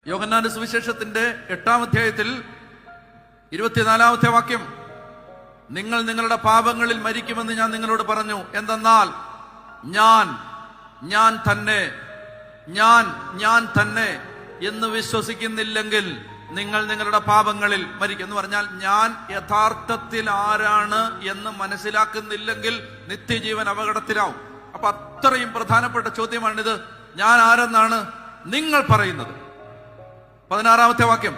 യോഹന്നാന്റെ സുവിശേഷത്തിന്റെ 8-ാം അധ്യായത്തിൽ 24-ാമത്തെ വാക്യം, നിങ്ങൾ നിങ്ങളുടെ പാപങ്ങളിൽ മരിക്കുമെന്ന് ഞാൻ നിങ്ങളോട് പറഞ്ഞു. എന്തെന്നാൽ ഞാൻ തന്നെ എന്ന് വിശ്വസിക്കുന്നില്ലെങ്കിൽ നിങ്ങൾ നിങ്ങളുടെ പാപങ്ങളിൽ മരിക്കും. എന്ന് പറഞ്ഞാൽ ഞാൻ യഥാർത്ഥത്തിൽ ആരാണ് എന്ന് മനസ്സിലാക്കുന്നില്ലെങ്കിൽ നിത്യജീവൻ അപകടത്തിലാവും. അപ്പൊ അത്രയും പ്രധാനപ്പെട്ട ചോദ്യമാണിത്. ഞാൻ ആരെന്നാണ് നിങ്ങൾ പറയുന്നത്? 16-ാമത്തെ വാക്യം,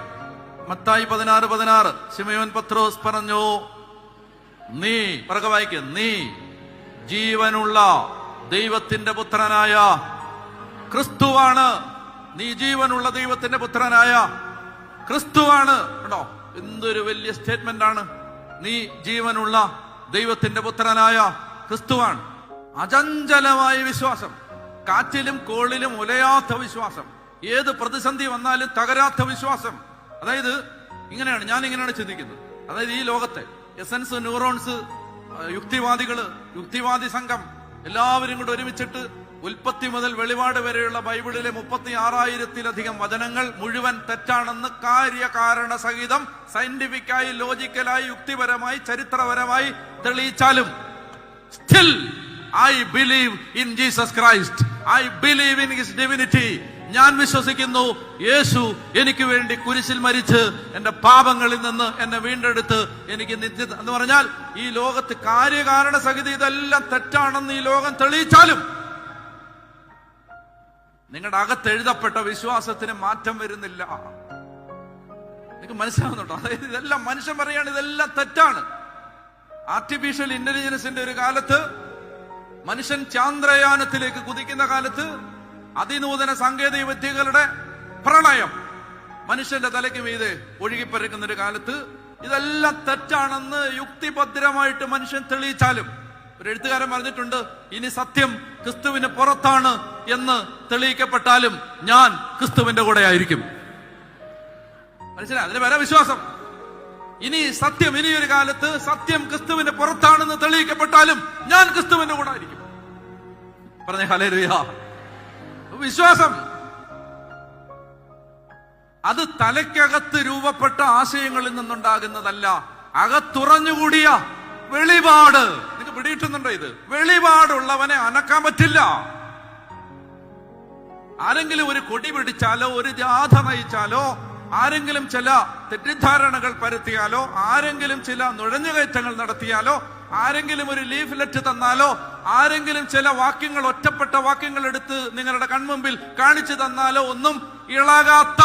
മത്തായി 16:16, ശിമയോൻ പത്രോസ് പറഞ്ഞു, നീ പറക വായിക്ക, നീ ജീവനുള്ള ദൈവത്തിന്റെ പുത്രനായ ക്രിസ്തുവാണ്. നീ ജീവനുള്ള ദൈവത്തിന്റെ പുത്രനായ ക്രിസ്തുവാണ്. കേട്ടോ, എന്തൊരു വലിയ സ്റ്റേറ്റ്മെന്റ് ആണ്. നീ ജീവനുള്ള ദൈവത്തിന്റെ പുത്രനായ ക്രിസ്തുവാണ്. അചഞ്ചലമായ വിശ്വാസം, കാറ്റിലും കോളിലും ഉലയാത്ത വിശ്വാസം, ഏത് പ്രതിസന്ധി വന്നാലും തകരാത്ത വിശ്വാസം. അതായത് ഞാനിങ്ങനെയാണ് ചിന്തിക്കുന്നത്. അതായത് ഈ ലോകത്തെ എസൻസ്, ന്യൂറോൺസ്, യുക്തിവാദി സംഘം എല്ലാവരും കൂടെ ഒരുമിച്ചിട്ട് ഉൽപ്പത്തി മുതൽ വെളിപാട് വരെയുള്ള ബൈബിളിലെ 36,000-ത്തിലധികം വചനങ്ങൾ മുഴുവൻ തെറ്റാണെന്ന് കാര്യകാരണ സഹിതം സയന്റിഫിക്കായി, ലോജിക്കലായി, യുക്തിപരമായി, ചരിത്രപരമായി തെളിയിച്ചാലും still I believe in Jesus Christ. I believe in his divinity. ഞാൻ വിശ്വസിക്കുന്നു യേശു എനിക്ക് വേണ്ടി കുരിശിൽ മരിച്ച് എന്റെ പാപങ്ങളിൽ നിന്ന് എന്നെ വീണ്ടെടുത്ത് എനിക്ക് നിത്യ എന്ന് പറഞ്ഞാൽ ഈ ലോകത്ത് കാര്യകാരണ സഹിതം ഇതെല്ലാം തെറ്റാണെന്ന് ഈ ലോകം തെളിയിച്ചാലും നിങ്ങളുടെ അകത്തെഴുതപ്പെട്ട വിശ്വാസത്തിന് മാറ്റം വരുന്നില്ല. നിങ്ങൾക്ക് മനസ്സിലാവുന്നുണ്ടോ? അതായത് ഇതെല്ലാം മനുഷ്യൻ പറയാണ് ഇതെല്ലാം തെറ്റാണ്. ആർട്ടിഫിഷ്യൽ ഇന്റലിജൻസിന്റെ ഒരു കാലത്ത്, മനുഷ്യൻ ചാന്ദ്രയാനത്തിലേക്ക് കുതിക്കുന്ന കാലത്ത്, അതിനൂതന സാങ്കേതിക വിദ്യകളുടെ പ്രളയം മനുഷ്യന്റെ തലയ്ക്ക് മീതെ ഒഴുകിപ്പരക്കുന്ന ഒരു കാലത്ത് ഇതെല്ലാം തെറ്റാണെന്ന് യുക്തിഭദ്രമായിട്ട് മനുഷ്യൻ തെളിയിച്ചാലും, ഒരു എഴുത്തുകാരൻ പറഞ്ഞിട്ടുണ്ട്, ഇനി സത്യം ക്രിസ്തുവിന് പുറത്താണ് എന്ന് തെളിയിക്കപ്പെട്ടാലും ഞാൻ ക്രിസ്തുവിന്റെ കൂടെ ആയിരിക്കും. മനസ്സിലായി? അതിന് വരെ വിശ്വാസം. ഇനി ഒരു കാലത്ത് സത്യം ക്രിസ്തുവിന് പുറത്താണെന്ന് തെളിയിക്കപ്പെട്ടാലും ഞാൻ ക്രിസ്തുവിന്റെ കൂടെ ആയിരിക്കും. പറഞ്ഞേ ഹല്ലേലൂയ. വിശ്വാസം അത് തലയ്ക്കകത്ത് രൂപപ്പെട്ട ആശയങ്ങളിൽ നിന്നുണ്ടാകുന്നതല്ല, അകത്തുറഞ്ഞുകൂടിയ വെളിപാട്. നിങ്ങൾക്ക് പിടിയിട്ടുന്നുണ്ടോ? ഇത് വെളിപാടുള്ളവനെ അനക്കാൻ പറ്റില്ല. ആരെങ്കിലും ഒരു കൊടി പിടിച്ചാലോ, ഒരു ജാഥ നയിച്ചാലോ, ആരെങ്കിലും ചില തെറ്റിദ്ധാരണകൾ പരത്തിയാലോ, ആരെങ്കിലും ചില നുഴഞ്ഞുകയറ്റങ്ങൾ നടത്തിയാലോ, ആരെങ്കിലും ഒരു ലീഫ്ലെറ്റ് തന്നാലോ, ആരെങ്കിലും ചില വാക്യങ്ങൾ, ഒറ്റപ്പെട്ട വാക്യങ്ങൾ എടുത്ത് നിങ്ങളുടെ കൺമുമ്പിൽ കാണിച്ചു തന്നാലോ ഒന്നും ഇളകാത്ത